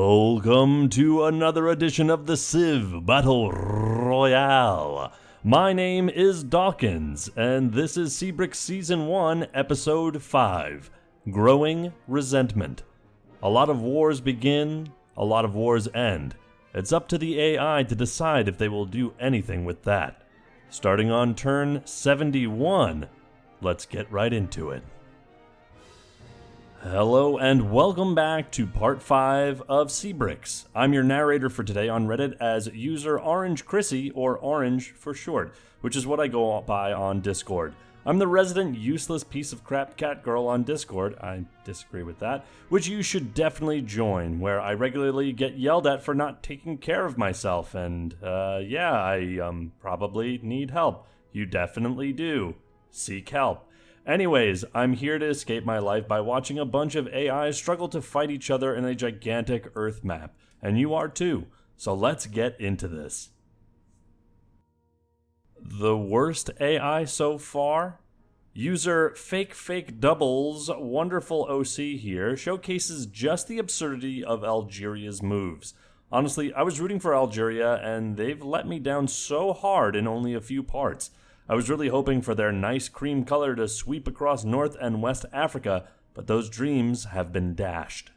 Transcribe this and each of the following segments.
Welcome to another edition of the CivBattleRoyale. My name is Dawkinzz, and this is CBRX Season 1, Episode 5, Growing Resentment. A lot of wars begin, a lot of wars end. It's up to the AI to decide if they will do anything with that. Starting on turn 71, let's get right into it. Hello and welcome back to part 5 of CBRX. I'm your narrator for today on Reddit as user Orange Chrissy, or Orange for short, which is what I go by on Discord. I'm the resident useless piece of crap cat girl on Discord, I disagree with that, which you should definitely join, where I regularly get yelled at for not taking care of myself, and I probably need help. You definitely do. Seek help. Anyways, I'm here to escape my life by watching a bunch of AIs struggle to fight each other in a gigantic Earth map, and you are too, so let's get into this. The worst AI so far? User Fake Doubles Wonderful OC here showcases just the absurdity of Algeria's moves. Honestly, I was rooting for Algeria, and they've let me down so hard in only a few parts. I was really hoping for their nice cream color to sweep across North and West Africa, but those dreams have been dashed.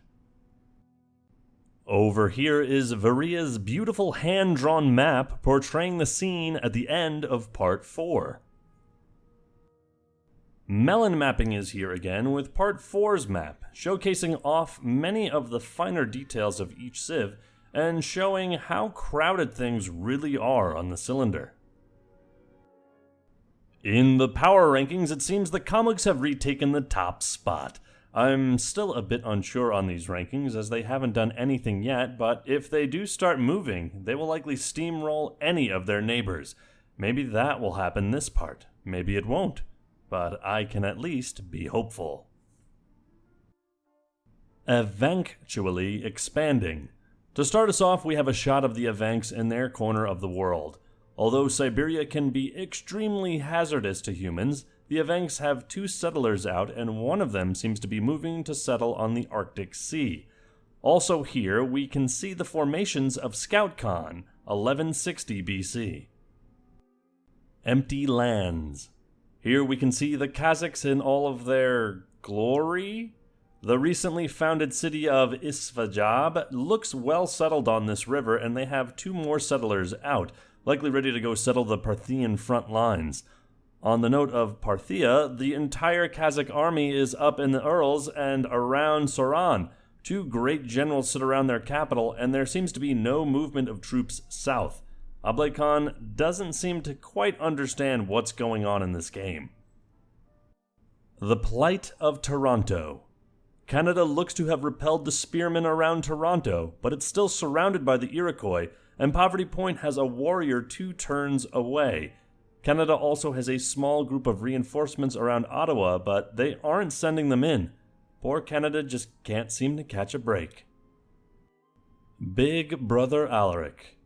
Over here is Varia's beautiful hand-drawn map portraying the scene at the end of Part 4. Melon Mapping is here again with Part 4's map, showcasing off many of the finer details of each civ and showing how crowded things really are on the cylinder. In the power rankings, it seems the comics have retaken the top spot. I'm still a bit unsure on these rankings as they haven't done anything yet, but if they do start moving, they will likely steamroll any of their neighbors. Maybe that will happen this part, maybe it won't, but I can at least be hopeful. Eventually expanding. To start us off, we have a shot of the Evenks in their corner of the world. Although Siberia can be extremely hazardous to humans, the Evenks have 2 settlers out and one of them seems to be moving to settle on the Arctic Sea. Also here, we can see the formations of ScoutCon, 1160 BC. Empty lands. Here we can see the Kazakhs in all of their glory. The recently founded city of Isfajab looks well settled on this river, and they have 2 more settlers out, likely ready to go settle the Parthian front lines. On the note of Parthia, the entire Kazakh army is up in the Urals and around Soran. 2 great generals sit around their capital, and there seems to be no movement of troops south. Ablay Khan doesn't seem to quite understand what's going on in this game. The plight of Toronto. Canada looks to have repelled the spearmen around Toronto, but it's still surrounded by the Iroquois, and Poverty Point has a warrior 2 turns away. Canada also has a small group of reinforcements around Ottawa, but they aren't sending them in. Poor Canada just can't seem to catch a break. Big Brother Alaric.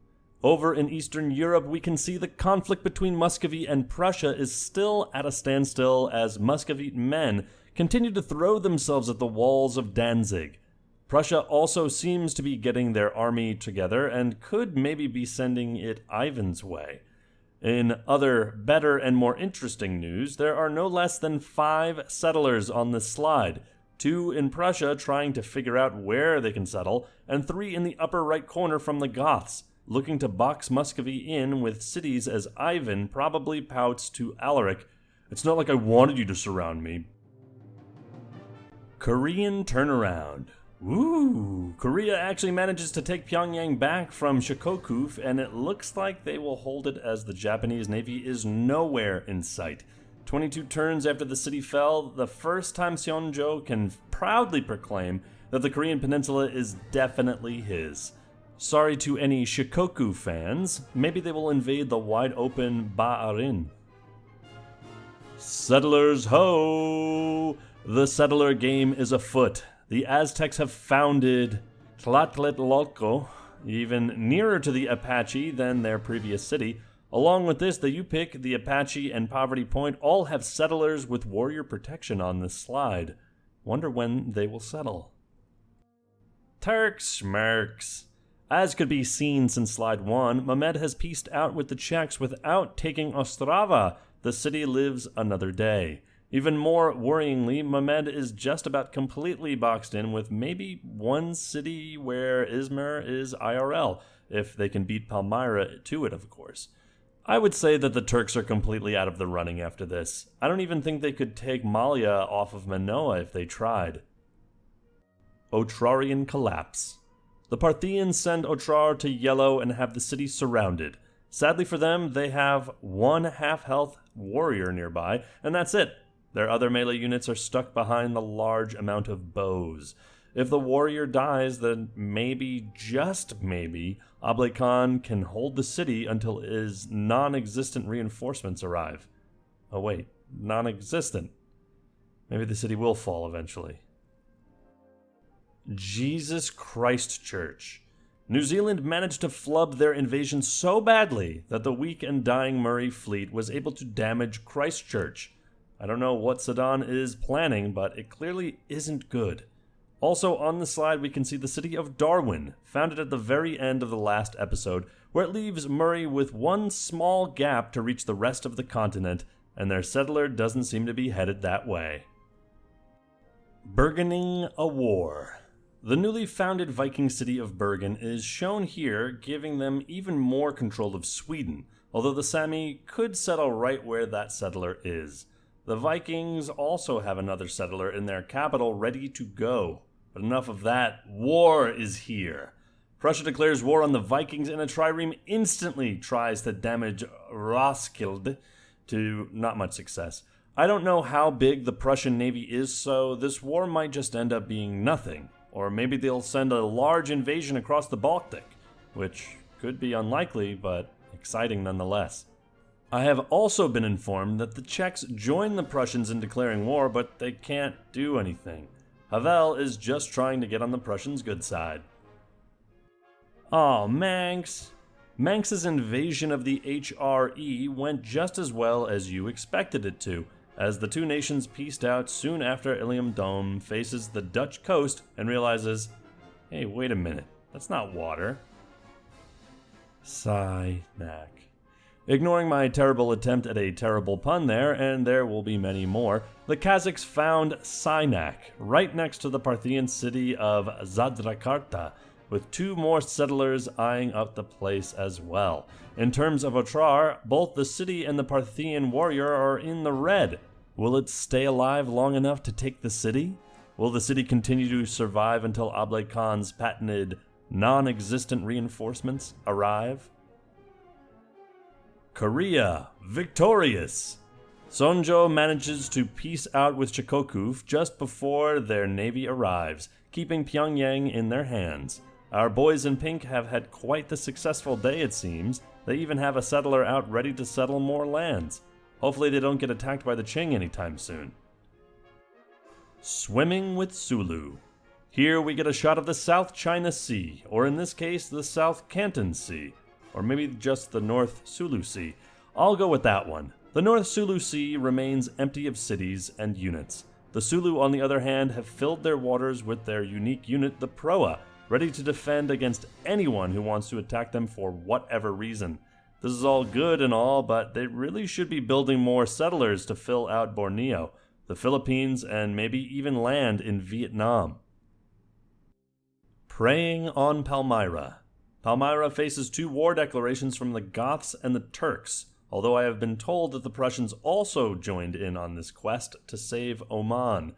Over in Eastern Europe, we can see the conflict between Muscovy and Prussia is still at a standstill as Muscovite men continue to throw themselves at the walls of Danzig. Prussia also seems to be getting their army together and could maybe be sending it Ivan's way. In other better and more interesting news, there are no less than 5 settlers on this slide, 2 in Prussia trying to figure out where they can settle, and 3 in the upper right corner from the Goths, looking to box Muscovy in with cities as Ivan probably pouts to Alaric, "It's not like I wanted you to surround me." Korean turnaround. Ooh, Korea actually manages to take Pyongyang back from Shikoku, and it looks like they will hold it as the Japanese Navy is nowhere in sight. 22 turns after the city fell, the first time Seonjo can proudly proclaim that the Korean peninsula is definitely his. Sorry to any Shikoku fans, maybe they will invade the wide-open Ba'arin. Settlers ho! The settler game is afoot. The Aztecs have founded Tlatelolco, even nearer to the Apache than their previous city. Along with this, the Yupik, the Apache, and Poverty Point all have settlers with warrior protection on this slide. Wonder when they will settle. Turks schmerks. As could be seen since slide 1, Mehmed has pieced out with the Czechs without taking Ostrava. The city lives another day. Even more worryingly, Mehmed is just about completely boxed in with maybe one city where Izmir is IRL, if they can beat Palmyra to it, of course. I would say that the Turks are completely out of the running after this. I don't even think they could take Malia off of Manoa if they tried. Otrarian collapse. The Parthians send Otrar to yellow and have the city surrounded. Sadly for them, they have one half-health warrior nearby, and that's it. Their other melee units are stuck behind the large amount of bows. If the warrior dies, then maybe, just maybe, Ablay Khan can hold the city until his non-existent reinforcements arrive. Oh wait, non-existent. Maybe the city will fall eventually. Jesus Christ Church. New Zealand managed to flub their invasion so badly that the weak and dying Murray fleet was able to damage Christchurch. I don't know what Sudan is planning, but it clearly isn't good. Also on the slide we can see the city of Darwin, founded at the very end of the last episode, where it leaves Murray with one small gap to reach the rest of the continent, and their settler doesn't seem to be headed that way. Bergening a war. The newly founded Viking city of Bergen is shown here, giving them even more control of Sweden, although the Sami could settle right where that settler is. The Vikings also have another settler in their capital ready to go. But enough of that. War is here. Prussia declares war on the Vikings, and a trireme instantly tries to damage Roskilde to not much success. I don't know how big the Prussian navy is, so this war might just end up being nothing. Or maybe they'll send a large invasion across the Baltic, which could be unlikely, but exciting nonetheless. I have also been informed that the Czechs joined the Prussians in declaring war, but they can't do anything. Havel is just trying to get on the Prussians' good side. Aw, Manx. Manx's invasion of the HRE went just as well as you expected it to, as the two nations pieced out soon after Ilium Dome faces the Dutch coast and realizes, hey, wait a minute, that's not water. Sigh-nack. Ignoring my terrible attempt at a terrible pun there, and there will be many more, the Kazakhs found Synak, right next to the Parthian city of Zadrakarta, with two more settlers eyeing up the place as well. In terms of Otrar, both the city and the Parthian warrior are in the red. Will it stay alive long enough to take the city? Will the city continue to survive until Ablay Khan's patented, non-existent reinforcements arrive? Korea, victorious! Sonjo manages to peace out with Shikoku just before their navy arrives, keeping Pyongyang in their hands. Our boys in pink have had quite the successful day, it seems. They even have a settler out ready to settle more lands. Hopefully they don't get attacked by the Qing anytime soon. Swimming with Sulu. Here we get a shot of the South China Sea, or in this case, the South Canton Sea. Or maybe just the North Sulu Sea. I'll go with that one. The North Sulu Sea remains empty of cities and units. The Sulu, on the other hand, have filled their waters with their unique unit, the Proa, ready to defend against anyone who wants to attack them for whatever reason. This is all good and all, but they really should be building more settlers to fill out Borneo, the Philippines, and maybe even land in Vietnam. Preying on Palmyra. Palmyra faces two war declarations from the Goths and the Turks, although I have been told that the Prussians also joined in on this quest to save Oman.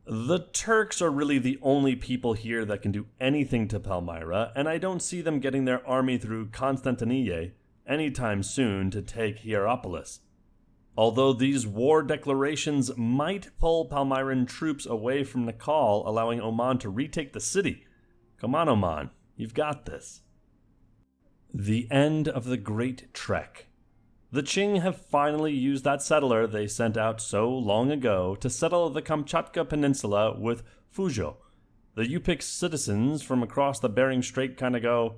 The Turks are really the only people here that can do anything to Palmyra, and I don't see them getting their army through Constantinople anytime soon to take Hierapolis. Although these war declarations might pull Palmyran troops away from Nepal, allowing Oman to retake the city. Come on, Oman, you've got this. The end of the Great Trek. The Qing have finally used that settler they sent out so long ago to settle the Kamchatka Peninsula with Fuzhou. The Yupik citizens from across the Bering Strait kind of go,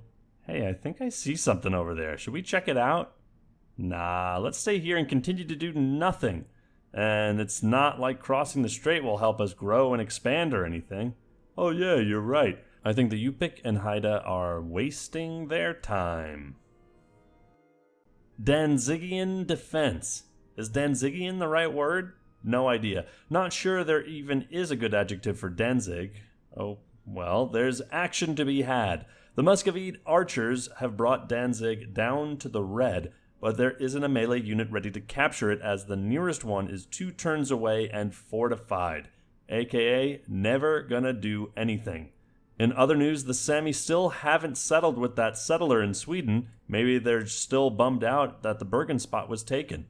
hey, I think I see something over there. Should we check it out? Nah, let's stay here and continue to do nothing. And it's not like crossing the strait will help us grow and expand or anything. Oh yeah, you're right. I think the Yupik and Haida are wasting their time. Danzigian defense. Is Danzigian the right word? No idea. Not sure there even is a good adjective for Danzig. Oh, well, there's action to be had. The Muscovite archers have brought Danzig down to the red, but there isn't a melee unit ready to capture it as the nearest one is 2 turns away and fortified, aka never gonna do anything. In other news, the Sami still haven't settled with that settler in Sweden. Maybe they're still bummed out that the Bergen spot was taken.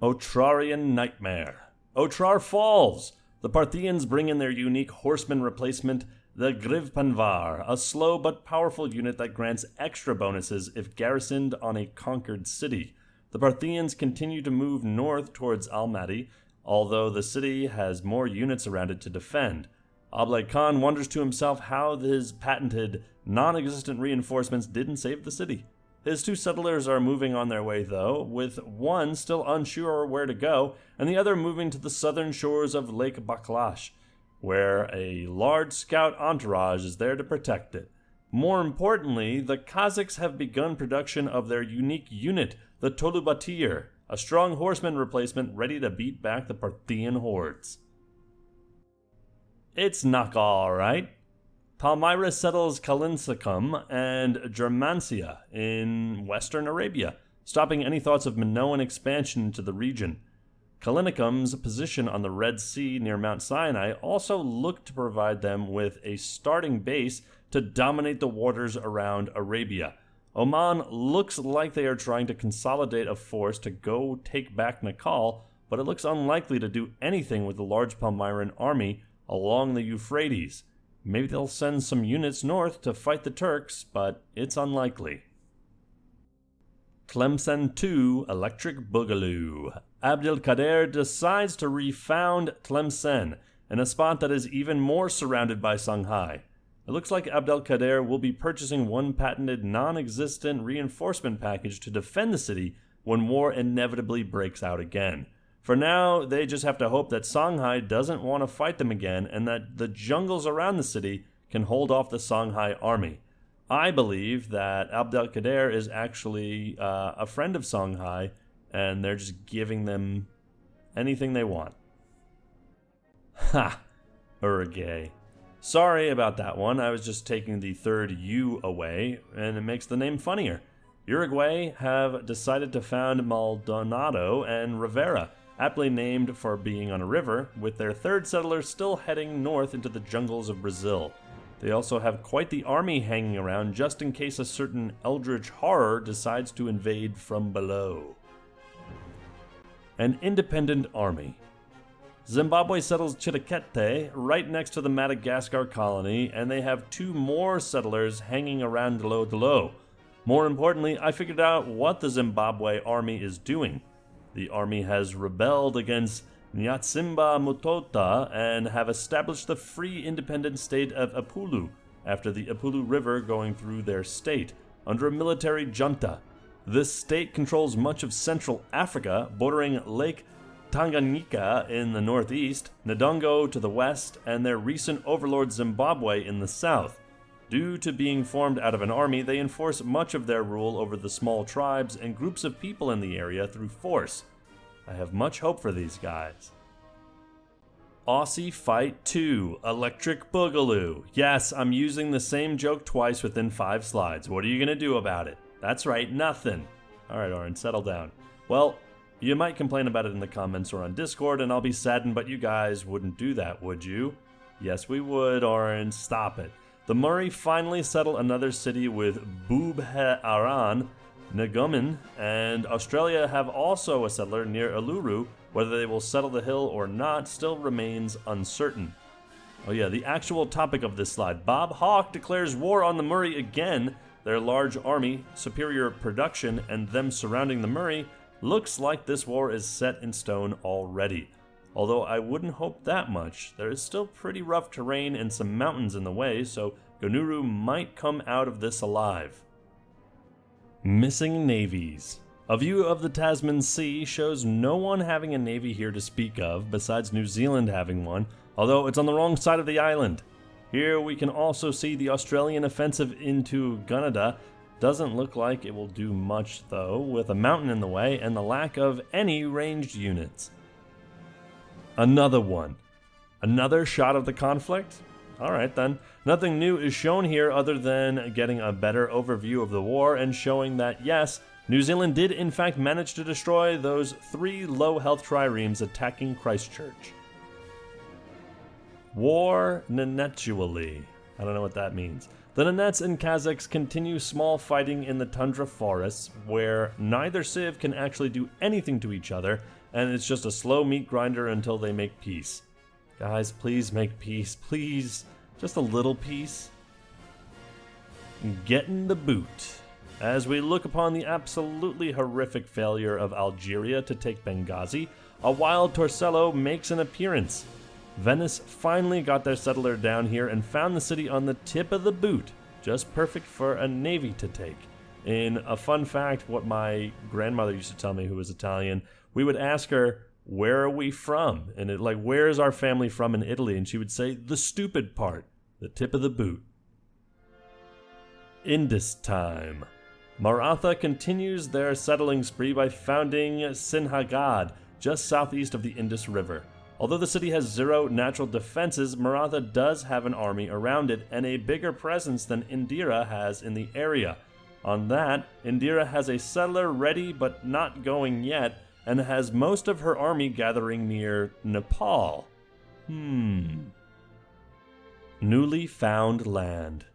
Otrarian Nightmare. Otrar falls! The Parthians bring in their unique horseman replacement, the Grivpanvar, a slow but powerful unit that grants extra bonuses if garrisoned on a conquered city. The Parthians continue to move north towards Almaty, although the city has more units around it to defend. Ablai Khan wonders to himself how his patented, non-existent reinforcements didn't save the city. His 2 settlers are moving on their way though, with one still unsure where to go, and the other moving to the southern shores of Lake Baklash, where a large scout entourage is there to protect it. More importantly, the Kazakhs have begun production of their unique unit, the Tolubatir, a strong horseman replacement ready to beat back the Parthian hordes. It's not alright. Palmyra settles Kalinsicum and Germancia in western Arabia, stopping any thoughts of Minoan expansion into the region. Kalinicum's position on the Red Sea near Mount Sinai also looked to provide them with a starting base to dominate the waters around Arabia. Oman looks like they are trying to consolidate a force to go take back Nekal, but it looks unlikely to do anything with the large Palmyran army along the Euphrates. Maybe they'll send some units north to fight the Turks, but it's unlikely. Tlemcen II Electric Boogaloo. Abdelkader decides to refound Tlemcen in a spot that is even more surrounded by Songhai. It looks like Abdelkader will be purchasing one patented non-existent reinforcement package to defend the city when war inevitably breaks out again. For now, they just have to hope that Songhai doesn't want to fight them again and that the jungles around the city can hold off the Songhai army. I believe that Abdelkader is actually a friend of Songhai, and they're just giving them anything they want. Ha! Uruguay. Sorry about that one, I was just taking the third U away, and it makes the name funnier. Uruguay have decided to found Maldonado and Rivera, aptly named for being on a river, with their 3rd settler still heading north into the jungles of Brazil. They also have quite the army hanging around just in case a certain eldritch horror decides to invade from below. An independent army. Zimbabwe settles Chitaquete right next to the Madagascar colony, and they have 2 more settlers hanging around Delo. More importantly, I figured out what the Zimbabwe army is doing. The army has rebelled against Nyatsimba Mutota and have established the free independent state of Apulu after the Apulu River going through their state, under a military junta. This state controls much of Central Africa, bordering Lake Tanganyika in the northeast, Ndongo to the west, and their recent overlord Zimbabwe in the south. Due to being formed out of an army, they enforce much of their rule over the small tribes and groups of people in the area through force. I have much hope for these guys. Aussie Fight 2 Electric Boogaloo. Yes, I'm using the same joke twice within 5 slides. What are you going to do about it? That's right, nothing. Alright, Oren, settle down. Well, you might complain about it in the comments or on Discord, and I'll be saddened, but you guys wouldn't do that, would you? Yes, we would, Oren. Stop it. The Murray finally settle another city with Bubhe-Aran, Nagumin, and Australia have also a settler near Uluru. Whether they will settle the hill or not still remains uncertain. Oh yeah, the actual topic of this slide. Bob Hawke declares war on the Murray again. Their large army, superior production, and them surrounding the Murray looks like this war is set in stone already. Although I wouldn't hope that much, there is still pretty rough terrain and some mountains in the way, so Gonuru might come out of this alive. Missing navies. A view of the Tasman Sea shows no one having a navy here to speak of, besides New Zealand having one, although it's on the wrong side of the island. Here we can also see the Australian offensive into Gunnedah. Doesn't look like it will do much though, with a mountain in the way and the lack of any ranged units. Another one. Another shot of the conflict? Alright then. Nothing new is shown here other than getting a better overview of the war and showing that yes, New Zealand did in fact manage to destroy those 3 low health triremes attacking Christchurch. War Nenetually. I don't know what that means. The Nenets and Kazakhs continue small fighting in the tundra forests, where neither civ can actually do anything to each other, and it's just a slow meat grinder until they make peace. Guys, please make peace, please. Just a little peace. Getting the boot. As we look upon the absolutely horrific failure of Algeria to take Benghazi, a wild Torcello makes an appearance. Venice finally got their settler down here and found the city on the tip of the boot, just perfect for a navy to take. In a fun fact, what my grandmother used to tell me, who was Italian, we would ask her, where are we from? And where is our family from in Italy? And she would say, the stupid part, the tip of the boot. Indus time. Maratha continues their settling spree by founding Sinhagad, just southeast of the Indus River. Although the city has 0 natural defenses, Maratha does have an army around it and a bigger presence than Indira has in the area. On that, Indira has a settler ready but not going yet, and has most of her army gathering near Nepal. Newly found land.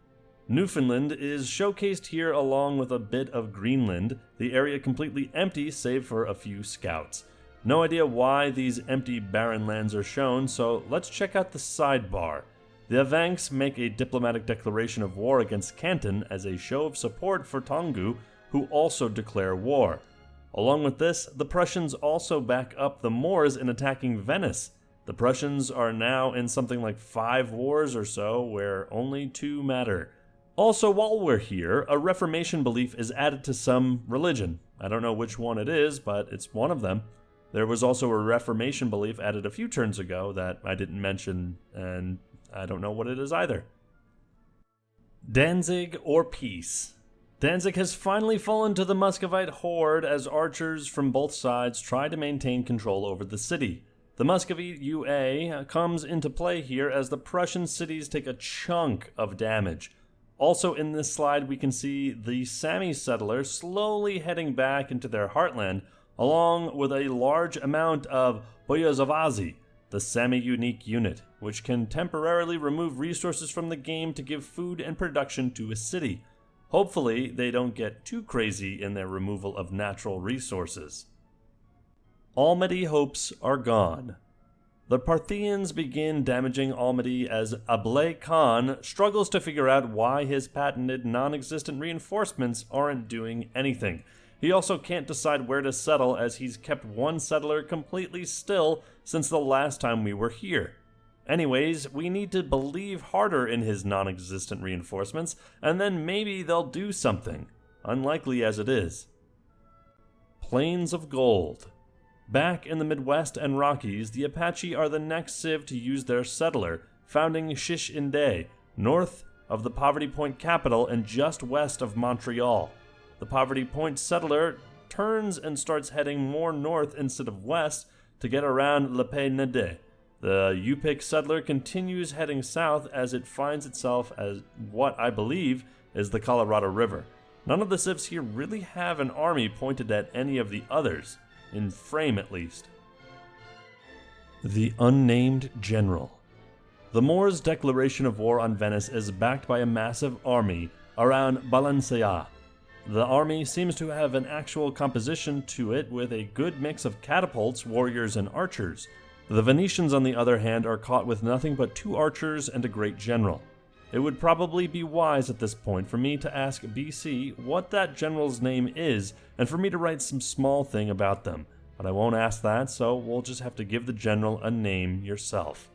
Newfoundland is showcased here along with a bit of Greenland, the area completely empty save for a few scouts. No idea why these empty barren lands are shown, so let's check out the sidebar. The Avanks make a diplomatic declaration of war against Canton as a show of support for Tongu, who also declare war. Along with this, the Prussians also back up the Moors in attacking Venice. The Prussians are now in something like 5 wars or so, where only 2 matter. Also, while we're here, a Reformation belief is added to some religion. I don't know which one it is, but it's one of them. There was also a Reformation belief added a few turns ago that I didn't mention, and I don't know what it is either. Danzig or peace. Danzig has finally fallen to the Muscovite horde as archers from both sides try to maintain control over the city. The Muscovite UA comes into play here as the Prussian cities take a chunk of damage. Also in this slide we can see the Sami settlers slowly heading back into their heartland, along with a large amount of Boyazavazi, the Sami unique unit, which can temporarily remove resources from the game to give food and production to a city. Hopefully, they don't get too crazy in their removal of natural resources. Almaty hopes are gone. The Parthians begin damaging Almaty as Ablay Khan struggles to figure out why his patented non-existent reinforcements aren't doing anything. He also can't decide where to settle as he's kept one settler completely still since the last time we were here. Anyways, we need to believe harder in his non-existent reinforcements, and then maybe they'll do something, unlikely as it is. Plains of Gold. Back in the Midwest and Rockies, the Apache are the next civ to use their settler, founding Shish-Inde, north of the Poverty Point capital and just west of Montreal. The Poverty Point settler turns and starts heading more north instead of west to get around Le Pays-Nede. The Yupik settler continues heading south as it finds itself as what I believe is the Colorado River. None of the civs here really have an army pointed at any of the others, in frame at least. The Unnamed General. The Moors' declaration of war on Venice is backed by a massive army around Balenciaga. The army seems to have an actual composition to it with a good mix of catapults, warriors, and archers. The Venetians, on the other hand, are caught with nothing but 2 archers and a great general. It would probably be wise at this point for me to ask BC what that general's name is, and for me to write some small thing about them. But I won't ask that, so we'll just have to give the general a name yourself.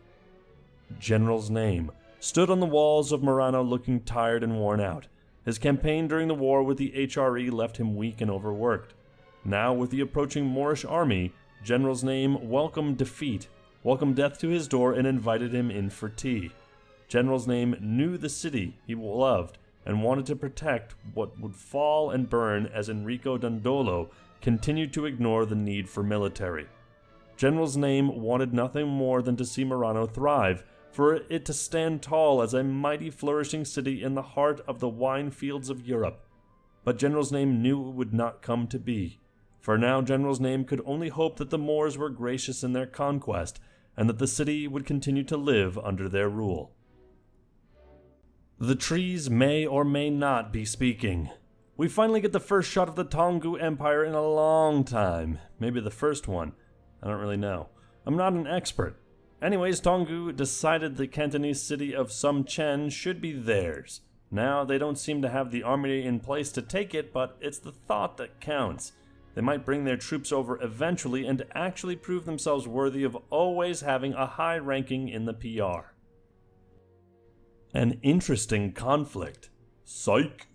General's name. Stood on the walls of Murano looking tired and worn out. His campaign during the war with the HRE left him weak and overworked. Now, with the approaching Moorish army, General's name welcomed defeat, welcomed death to his door, and invited him in for tea. General's name knew the city he loved and wanted to protect what would fall and burn as Enrico Dandolo continued to ignore the need for military. General's name wanted nothing more than to see Murano thrive, for it to stand tall as a mighty flourishing city in the heart of the wine fields of Europe. But General's name knew it would not come to be. For now General's name could only hope that the Moors were gracious in their conquest, and that the city would continue to live under their rule. The trees may or may not be speaking. We finally get the first shot of the Tongu Empire in a long time. Maybe the first one. I don't really know. I'm not an expert. Anyways, Tongu decided the Cantonese city of Sumchen should be theirs. Now, they don't seem to have the army in place to take it, but it's the thought that counts. They might bring their troops over eventually and actually prove themselves worthy of always having a high ranking in the PR. An interesting conflict. Psych!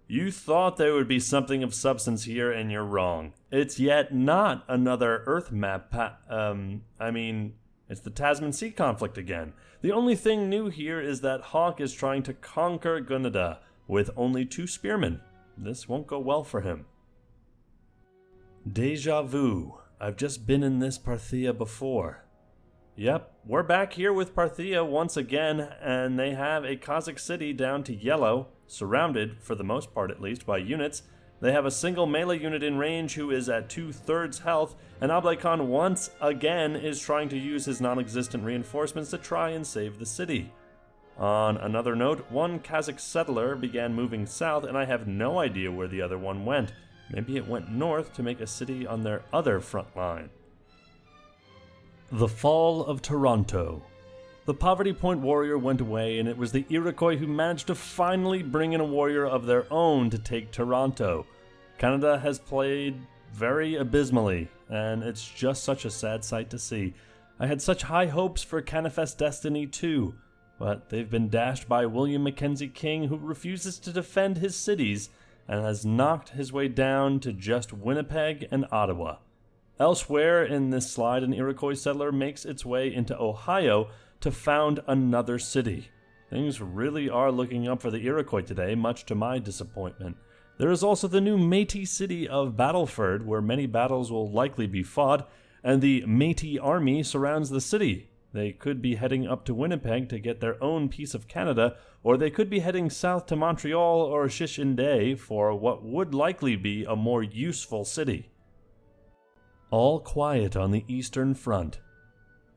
You thought there would be something of substance here, and you're wrong. It's yet not another Earth map it's the Tasman Sea Conflict again. The only thing new here is that Hawk is trying to conquer Gunnedah with only 2 spearmen. This won't go well for him. Deja vu. I've just been in this Parthia before. Yep, we're back here with Parthia once again, and they have a Kazakh city down to yellow, surrounded, for the most part at least, by units. They have a single melee unit in range who is at 2/3 health, and Ablai Khan once again is trying to use his non-existent reinforcements to try and save the city. On another note, one Kazakh settler began moving south, and I have no idea where the other one went. Maybe it went north to make a city on their other front line. The Fall of Toronto. The Poverty Point warrior went away, and it was the Iroquois who managed to finally bring in a warrior of their own to take Toronto. Canada has played very abysmally, and it's just such a sad sight to see. I had such high hopes for Canifest Destiny 2, but they've been dashed by William Mackenzie King, who refuses to defend his cities and has knocked his way down to just Winnipeg and Ottawa. Elsewhere in this slide, an Iroquois settler makes its way into Ohio to found another city. Things really are looking up for the Iroquois today, much to my disappointment. There is also the new Métis city of Battleford, where many battles will likely be fought, and the Métis army surrounds the city. They could be heading up to Winnipeg to get their own piece of Canada, or they could be heading south to Montreal or Chichindé for what would likely be a more useful city. All quiet on the Eastern Front.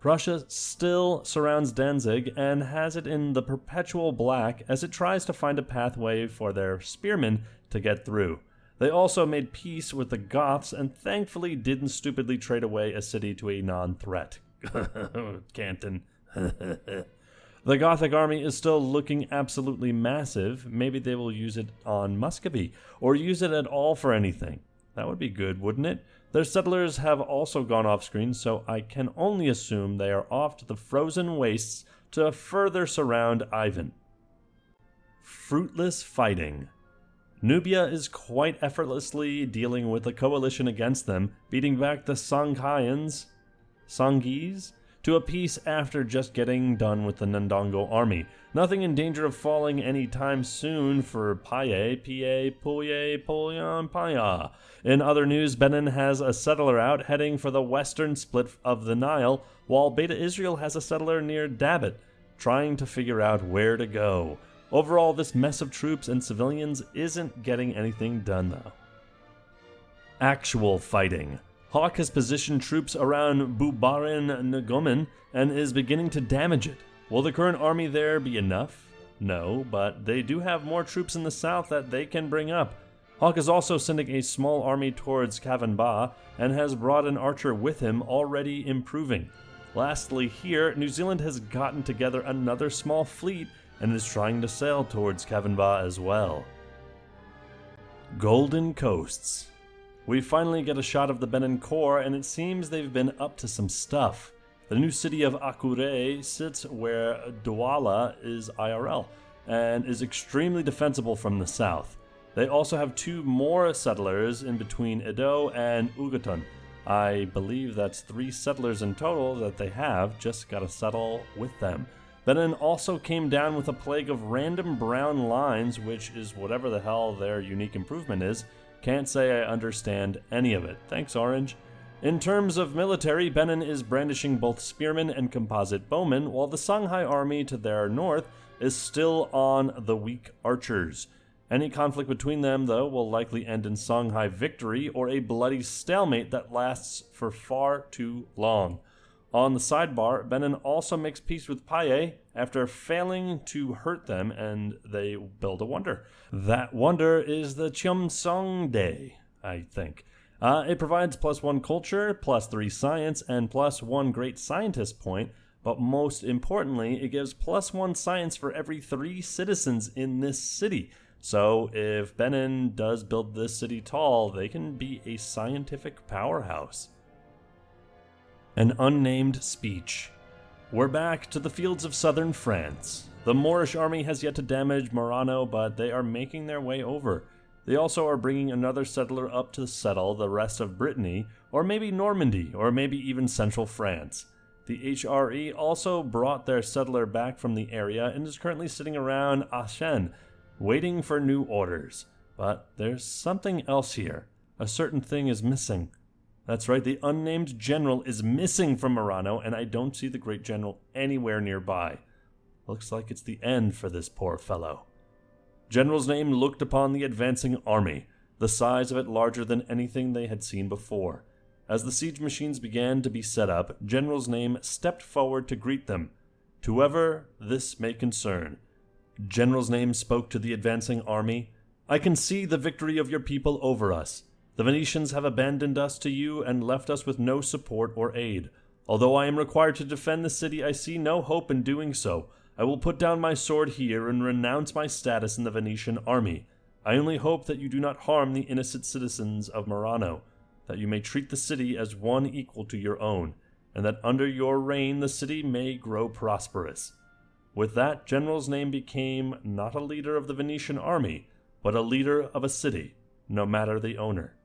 Prussia still surrounds Danzig and has it in the perpetual black as it tries to find a pathway for their spearmen to get through. They also made peace with the Goths and thankfully didn't stupidly trade away a city to a non-threat. Canton. The Gothic army is still looking absolutely massive. Maybe they will use it on Muscovy, or use it at all for anything. That would be good, wouldn't it? Their settlers have also gone off screen, so I can only assume they are off to the frozen wastes to further surround Ivan. Fruitless fighting. Nubia is quite effortlessly dealing with the coalition against them, beating back the Songhaïans to a peace after just getting done with the Ndongo army. Nothing in danger of falling anytime soon for Paye, Puye, Polyan, Paya. In other news, Benin has a settler out heading for the western split of the Nile, while Beta Israel has a settler near Dabat, trying to figure out where to go. Overall, this mess of troops and civilians isn't getting anything done, though. Actual fighting. Hawk has positioned troops around Bubarin Ngumen and is beginning to damage it. Will the current army there be enough? No, but they do have more troops in the south that they can bring up. Hawk is also sending a small army towards Cavanba and has brought an archer with him, already improving. Lastly here, New Zealand has gotten together another small fleet and is trying to sail towards Cavanba as well. Golden Coasts. We finally get a shot of the Benin Corps, and it seems they've been up to some stuff. The new city of Akure sits where Douala is IRL, and is extremely defensible from the south. They also have 2 more settlers in between Edo and Ugaton. I believe that's 3 settlers in total that they have, just gotta settle with them. Benin also came down with a plague of random brown lines, which is whatever the hell their unique improvement is. Can't say I understand any of it. Thanks, Orange. In terms of military, Benin is brandishing both spearmen and composite bowmen, while the Songhai army to their north is still on the weak archers. Any conflict between them, though, will likely end in Songhai victory or a bloody stalemate that lasts for far too long. On the sidebar, Benin also makes peace with Paye after failing to hurt them, and they build a wonder. That wonder is the Cheomsongde, I think. It provides +1 culture, +3 science, and +1 great scientist point, but most importantly, it gives +1 science for every 3 citizens in this city. So if Benin does build this city tall, they can be a scientific powerhouse. An unnamed speech. We're back to the fields of southern France. The Moorish army has yet to damage Murano, but they are making their way over. They also are bringing another settler up to settle the rest of Brittany, or maybe Normandy, or maybe even central France. The HRE also brought their settler back from the area and is currently sitting around Aachen, waiting for new orders. But there's something else here. A certain thing is missing. That's right, the unnamed general is missing from Murano, and I don't see the great general anywhere nearby. Looks like it's the end for this poor fellow. General's name looked upon the advancing army, the size of it larger than anything they had seen before. As the siege machines began to be set up, General's name stepped forward to greet them. To whoever this may concern, General's name spoke to the advancing army. I can see the victory of your people over us. The Venetians have abandoned us to you and left us with no support or aid. Although I am required to defend the city, I see no hope in doing so. I will put down my sword here and renounce my status in the Venetian army. I only hope that you do not harm the innocent citizens of Murano, that you may treat the city as one equal to your own, and that under your reign the city may grow prosperous. With that, General's name became not a leader of the Venetian army, but a leader of a city, no matter the owner.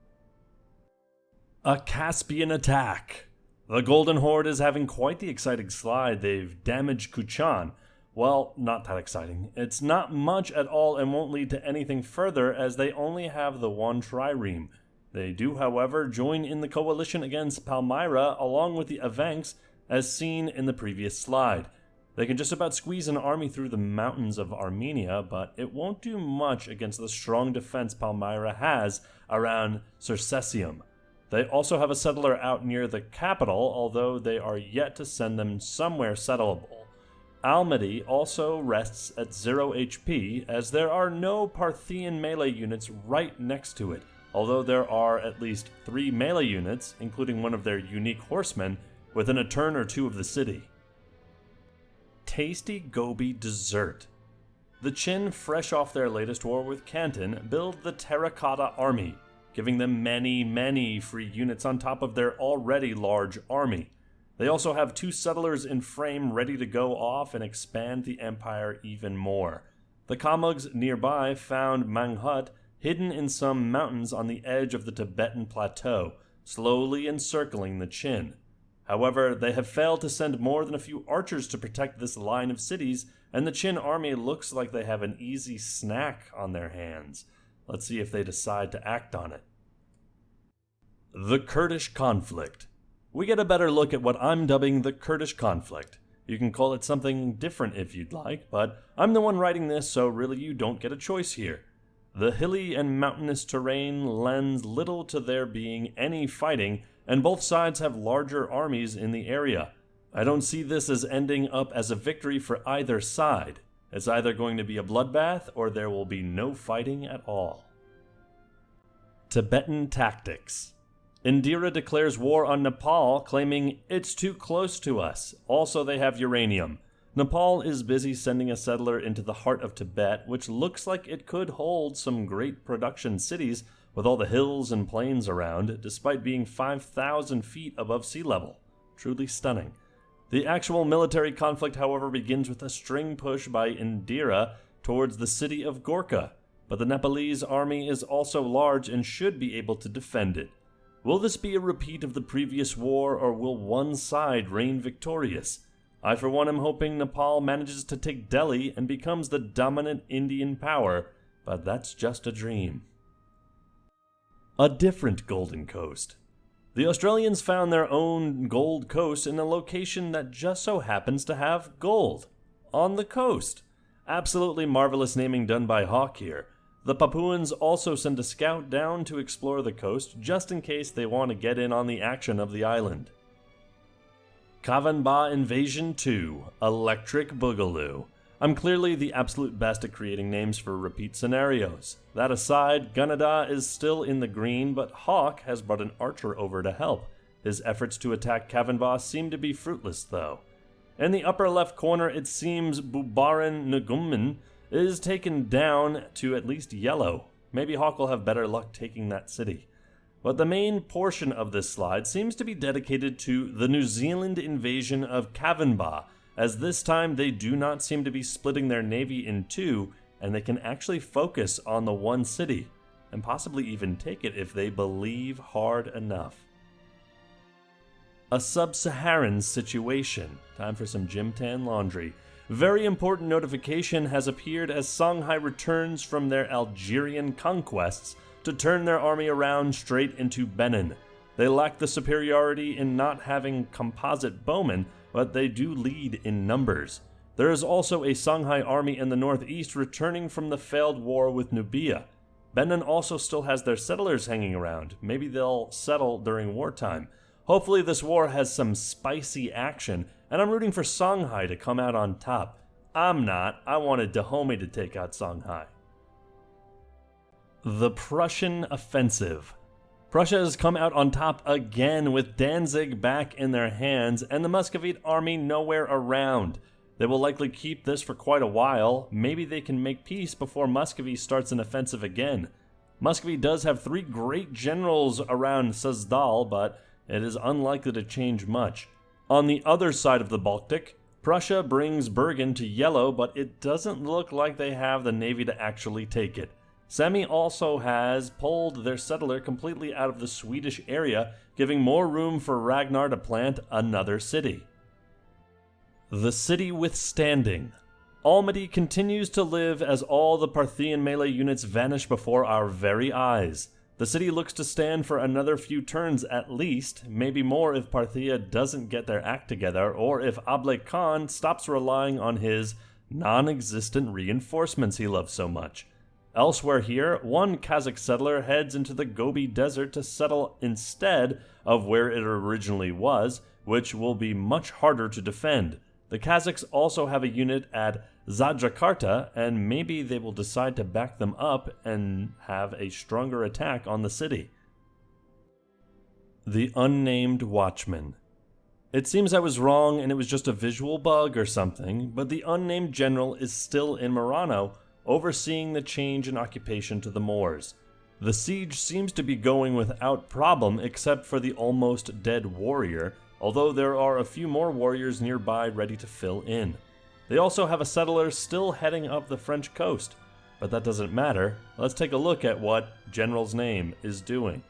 A Caspian Attack. The Golden Horde is having quite the exciting slide. They've damaged Kuchan. Well, not that exciting. It's not much at all and won't lead to anything further as they only have the one trireme. They do, however, join in the coalition against Palmyra along with the Avanks as seen in the previous slide. They can just about squeeze an army through the mountains of Armenia, but it won't do much against the strong defense Palmyra has around Circesium. They also have a settler out near the capital, although they are yet to send them somewhere settleable. Almaty also rests at 0 HP, as there are no Parthian melee units right next to it, although there are at least 3 melee units, including one of their unique horsemen, within a turn or two of the city. Tasty Gobi dessert. The Qin, fresh off their latest war with Canton, build the Terracotta Army, giving them many free units on top of their already large army. They also have 2 settlers in frame ready to go off and expand the empire even more. The Kamugs nearby found Manghut hidden in some mountains on the edge of the Tibetan plateau, slowly encircling the Qin. However, they have failed to send more than a few archers to protect this line of cities, and the Qin army looks like they have an easy snack on their hands. Let's see if they decide to act on it. The Kurdish Conflict. We get a better look at what I'm dubbing the Kurdish Conflict. You can call it something different if you'd like, but I'm the one writing this, so really you don't get a choice here. The hilly and mountainous terrain lends little to there being any fighting, and both sides have larger armies in the area. I don't see this as ending up as a victory for either side. It's either going to be a bloodbath or there will be no fighting at all. Tibetan Tactics. Indira declares war on Nepal, claiming it's too close to us. Also, they have uranium. Nepal is busy sending a settler into the heart of Tibet, which looks like it could hold some great production cities with all the hills and plains around, despite being 5,000 feet above sea level. Truly stunning. The actual military conflict, however, begins with a string push by Indira towards the city of Gorkha, but the Nepalese army is also large and should be able to defend it. Will this be a repeat of the previous war, or will one side reign victorious? I for one am hoping Nepal manages to take Delhi and becomes the dominant Indian power, but that's just a dream. A different Golden Coast. The Australians found their own Gold Coast in a location that just so happens to have gold. On the coast. Absolutely marvelous naming done by Hawke here. The Papuans also send a scout down to explore the coast just in case they want to get in on the action of the island. Cavanba Invasion 2, Electric Boogaloo. I'm clearly the absolute best at creating names for repeat scenarios. That aside, Gunnedah is still in the green, but Hawke has brought an archer over to help. His efforts to attack Cavanba seem to be fruitless though. In the upper left corner, it seems Bubaran Ngumman is taken down to at least yellow. Maybe Hawke will have better luck taking that city. But the main portion of this slide seems to be dedicated to the New Zealand invasion of Cavanba, as this time they do not seem to be splitting their navy in two, and they can actually focus on the one city, and possibly even take it if they believe hard enough. A sub-Saharan situation. Time for some Jim Tan laundry. Very important notification has appeared as Songhai returns from their Algerian conquests to turn their army around straight into Benin. They lack the superiority in not having composite bowmen, but they do lead in numbers. There is also a Songhai army in the northeast returning from the failed war with Nubia. Benin also still has their settlers hanging around. Maybe they'll settle during wartime. Hopefully this war has some spicy action, and I'm rooting for Songhai to come out on top. I'm not. I wanted Dahomey to take out Songhai. The Prussian Offensive. Prussia has come out on top again with Danzig back in their hands and the Muscovite army nowhere around. They will likely keep this for quite a while. Maybe they can make peace before Muscovy starts an offensive again. Muscovy does have 3 great generals around Suzdal, but it is unlikely to change much. On the other side of the Baltic, Prussia brings Bergen to yellow, but it doesn't look like they have the navy to actually take it. Semi also has pulled their settler completely out of the Swedish area, giving more room for Ragnar to plant another city. The City Withstanding. Almaty continues to live as all the Parthian melee units vanish before our very eyes. The city looks to stand for another few turns at least, maybe more if Parthia doesn't get their act together, or if Ablay Khan stops relying on his non-existent reinforcements he loves so much. Elsewhere here, one Kazakh settler heads into the Gobi Desert to settle instead of where it originally was, which will be much harder to defend. The Kazakhs also have a unit at Zajakarta, and maybe they will decide to back them up and have a stronger attack on the city. The Unnamed Watchman. It seems I was wrong and it was just a visual bug or something, but the unnamed general is still in Murano, overseeing the change in occupation to the Moors. The siege seems to be going without problem except for the almost dead warrior, although there are a few more warriors nearby ready to fill in. They also have a settler still heading up the French coast, but that doesn't matter. Let's take a look at what General's Name is doing.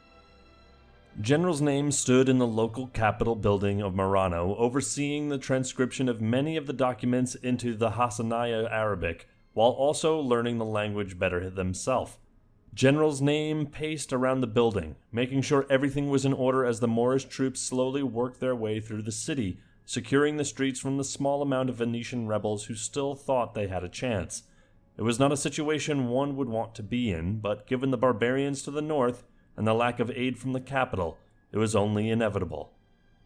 General's Name stood in the local Capitol building of Murano, overseeing the transcription of many of the documents into the Hassaniya Arabic, while also learning the language better themselves. General's Name paced around the building, making sure everything was in order as the Moorish troops slowly worked their way through the city, securing the streets from the small amount of Venetian rebels who still thought they had a chance. It was not a situation one would want to be in, but given the barbarians to the north and the lack of aid from the capital, it was only inevitable.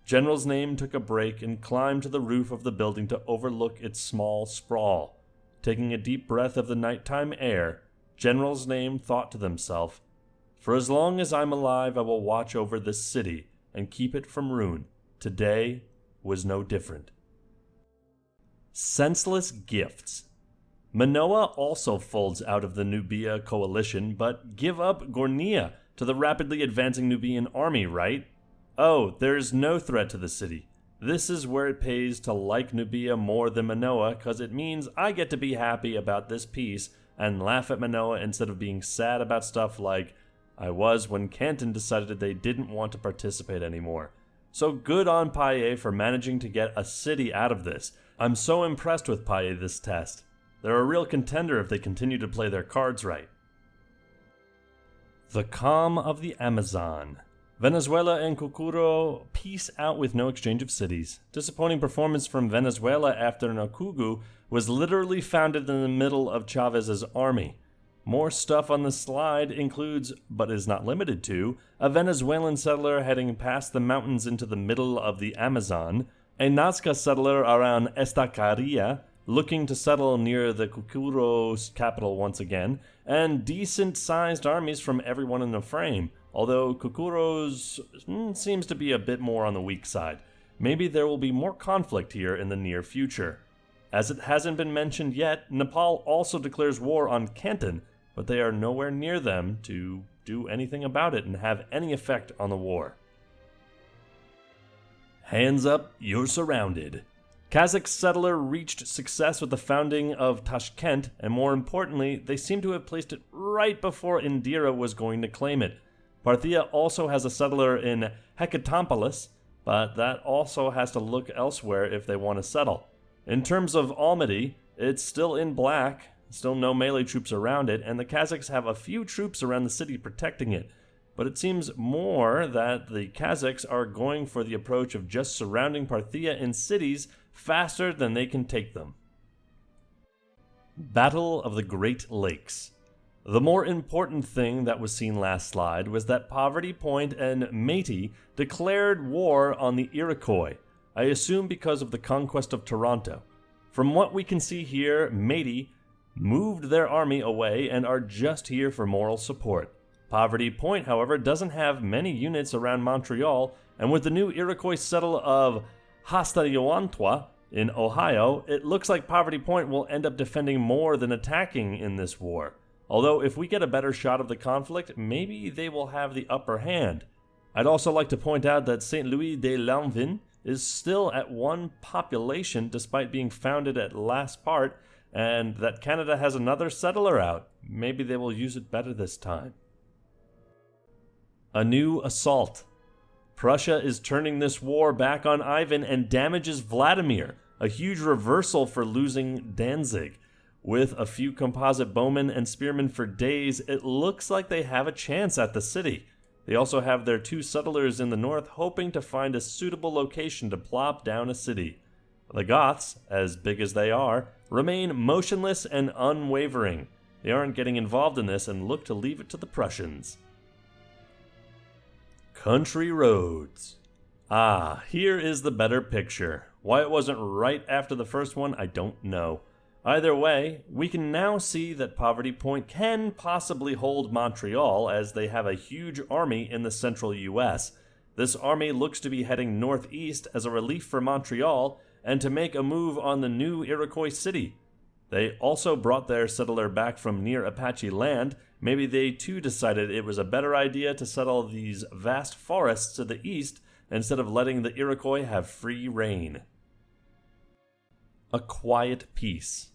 General's Name took a break and climbed to the roof of the building to overlook its small sprawl. Taking a deep breath of the nighttime air, General's Name thought to himself, "For as long as I'm alive, I will watch over this city and keep it from ruin. Today was no different." Senseless Gifts. Manoa also folds out of the Nubia coalition, but give up Gornia to the rapidly advancing Nubian army, right? Oh, there's no threat to the city. This is where it pays to like Nubia more than Manoa, cause it means I get to be happy about this peace and laugh at Manoa instead of being sad about stuff like I was when Canton decided they didn't want to participate anymore. So good on Paye for managing to get a city out of this. I'm so impressed with Paye this test. They're a real contender if they continue to play their cards right. The calm of the Amazon. Venezuela and Kukuro peace out with no exchange of cities. Disappointing performance from Venezuela after Nakugu was literally founded in the middle of Chavez's army. More stuff on the slide includes, but is not limited to, a Venezuelan settler heading past the mountains into the middle of the Amazon, a Nazca settler around Estacaria, looking to settle near the Kukuro's capital once again, and decent-sized armies from everyone in the frame, although Kukuro's seems to be a bit more on the weak side. Maybe there will be more conflict here in the near future. As it hasn't been mentioned yet, Nepal also declares war on Canton, but they are nowhere near them to do anything about it and have any effect on the war. Hands up, you're surrounded. Kazakh settler reached success with the founding of Tashkent, and more importantly, they seem to have placed it right before Indira was going to claim it. Parthia also has a settler in Hekatompolis, but that also has to look elsewhere if they want to settle. In terms of Almaty, it's still in black, still no melee troops around it, and the Kazakhs have a few troops around the city protecting it. But it seems more that the Kazakhs are going for the approach of just surrounding Parthia in cities faster than they can take them. Battle of the Great Lakes. The more important thing that was seen last slide was that Poverty Point and Métis declared war on the Iroquois, I assume because of the conquest of Toronto. From what we can see here, Métis moved their army away and are just here for moral support. Poverty Point, however, doesn't have many units around Montreal, and with the new Iroquois settle of Hastayuantwa in Ohio, it looks like Poverty Point will end up defending more than attacking in this war. Although if we get a better shot of the conflict, maybe they will have the upper hand. I'd also like to point out that St. Louis de Lanvin is still at 1 population despite being founded at last part, and that Canada has another settler out. Maybe they will use it better this time. A new assault. Prussia is turning this war back on Ivan and damages Vladimir, a huge reversal for losing Danzig. With a few composite bowmen and spearmen for days, it looks like they have a chance at the city. They also have their 2 settlers in the north hoping to find a suitable location to plop down a city. The Goths, as big as they are, remain motionless and unwavering. They aren't getting involved in this and look to leave it to the Prussians. Country roads. Here is the better picture. Why it wasn't right after the first one, I don't know. Either way, we can now see that Poverty Point can possibly hold Montreal as they have a huge army in the central US. This army looks to be heading northeast as a relief for Montreal and to make a move on the new Iroquois city. They also brought their settler back from near Apache land. Maybe they too decided it was a better idea to settle these vast forests to the east instead of letting the Iroquois have free reign. A quiet peace.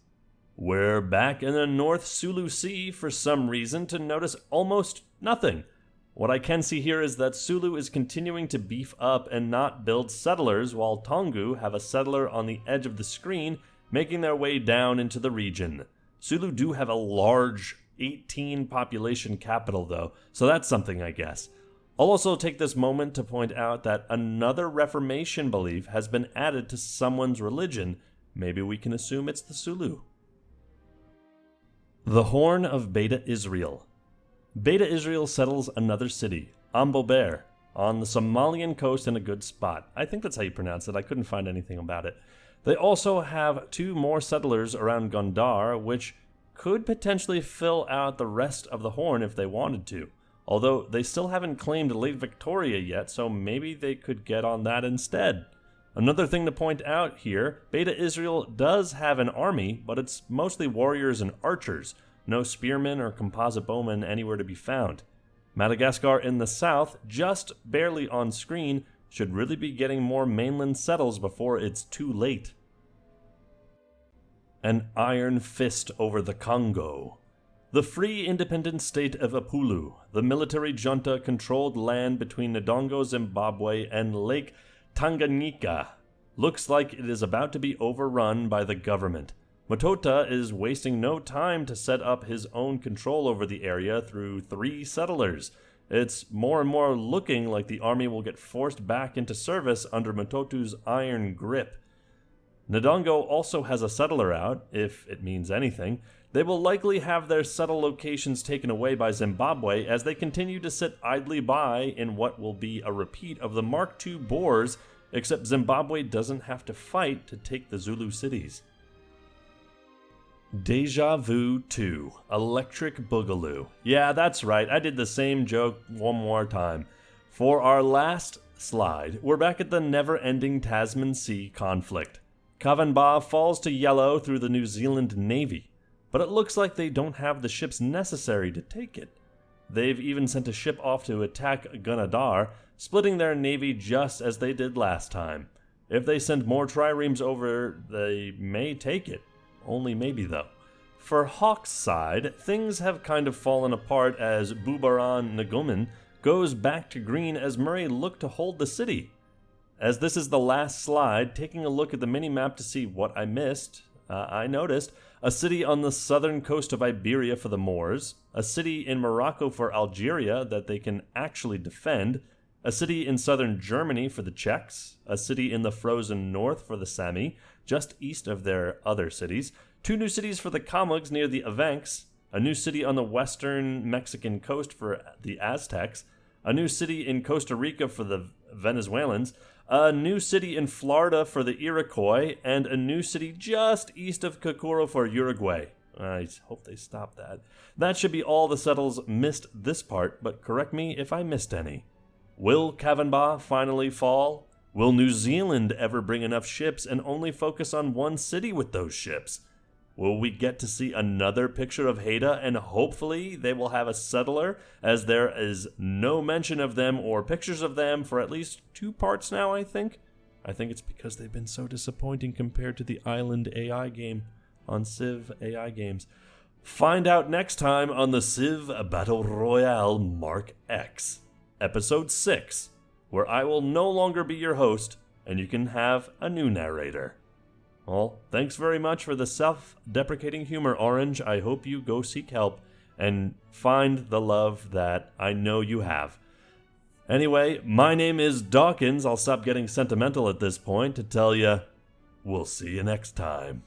We're back in the North Sulu Sea for some reason to notice almost nothing. What I can see here is that Sulu is continuing to beef up and not build settlers, while Tongu have a settler on the edge of the screen making their way down into the region. Sulu do have a large 18 population capital though, so that's something I guess. I'll also take this moment to point out that another Reformation belief has been added to someone's religion. Maybe we can assume it's the Sulu. The Horn of Beta Israel. Beta Israel settles another city, Ambober, on the Somalian coast in a good spot. I think that's how you pronounce it. I couldn't find anything about it. They also have 2 more settlers around Gondar, which could potentially fill out the rest of the Horn if they wanted to. Although they still haven't claimed Lake Victoria yet, so maybe they could get on that instead. Another thing to point out here, Beta Israel does have an army, but it's mostly warriors and archers. No spearmen or composite bowmen anywhere to be found. Madagascar in the south, just barely on screen, should really be getting more mainland settles before it's too late. An iron fist over the Congo. The free independent state of Apulu, the military junta-controlled land between Ndongo, Zimbabwe, and Lake Tanganyika looks like it is about to be overrun by the government. Matota is wasting no time to set up his own control over the area through 3 settlers. It's more and more looking like the army will get forced back into service under Matotu's iron grip. Ndongo also has a settler out, if it means anything. They will likely have their settle locations taken away by Zimbabwe as they continue to sit idly by in what will be a repeat of the Mark II Boers, except Zimbabwe doesn't have to fight to take the Zulu cities. Deja Vu 2, Electric Boogaloo. Yeah, that's right, I did the same joke one more time. For our last slide, we're back at the never-ending Tasman Sea Conflict. Kavanagh falls to yellow through the New Zealand Navy, but it looks like they don't have the ships necessary to take it. They've even sent a ship off to attack Gunnedah, splitting their navy just as they did last time. If they send more triremes over, they may take it. Only maybe, though. For Hawk's side, things have kind of fallen apart as Bubaran Ngumen goes back to green as Murray looked to hold the city. As this is the last slide, taking a look at the mini-map to see what I missed, I noticed a city on the southern coast of Iberia for the Moors, a city in Morocco for Algeria that they can actually defend, a city in southern Germany for the Czechs, a city in the frozen north for the Sami, just east of their other cities, 2 new cities for the Kalmucks near the Evenks, a new city on the western Mexican coast for the Aztecs, a new city in Costa Rica for the Venezuelans, a new city in Florida for the Iroquois, and a new city just east of Kokoro for Uruguay. I hope they stop that. That should be all the settles missed this part, but correct me if I missed any. Will Kavanagh finally fall? Will New Zealand ever bring enough ships and only focus on one city with those ships? Will we get to see another picture of Haida and hopefully they will have a settler, as there is no mention of them or pictures of them for at least 2 parts now, I think? I think it's because they've been so disappointing compared to the Island AI game on Civ AI games. Find out next time on the CivBattleRoyale Mark X, Episode 6, where I will no longer be your host and you can have a new narrator. Well, thanks very much for the self-deprecating humor, Orange. I hope you go seek help and find the love that I know you have. Anyway, my name is Dawkinzz. I'll stop getting sentimental at this point to tell you, we'll see you next time.